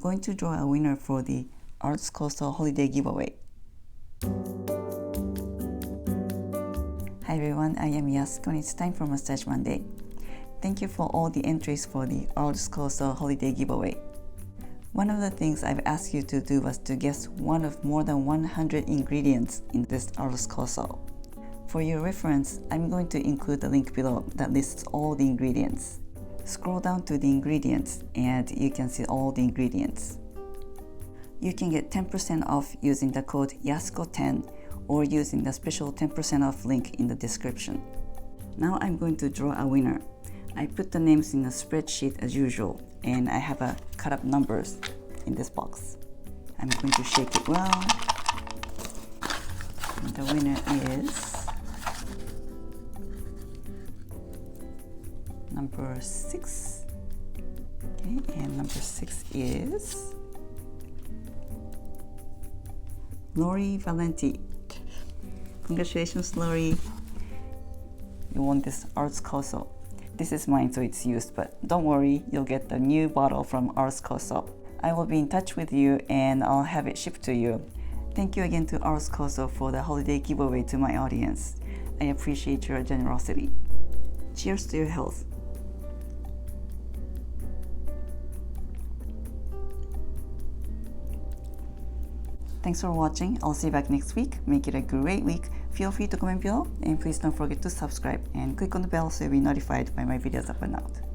going to draw a winner for the Koso holiday giveaway. Hi everyone, I am Yasuko and it's time for Massage Monday. Thank you for all the entries for the Koso holiday giveaway. One of the things I've asked you to do was to guess one of more than 100 ingredients in this Koso. For your reference, I'm going to include the link below that lists all the ingredients. Scroll down to the ingredients and you can see all the ingredients. You can get 10% off using the code YASUKO10 or using the special 10% off link in the description. Now I'm going to draw a winner. I put the names in a spreadsheet as usual and I have cut up numbers in this box. I'm going to shake it well. And the winner is number 6. Okay, and number 6 is Lori Valenti. Congratulations, Lori. You won this Koso. This is mine, so it's used, but don't worry, you'll get the new bottle from Koso. I will be in touch with you and I'll have it shipped to you. Thank you again to Koso for the holiday giveaway to my audience. I appreciate your generosity. Cheers to your health. Thanks for watching. I'll see you back next week. Make it a great week. Feel free to comment below and please don't forget to subscribe and click on the bell so you'll be notified when my videos are up and out.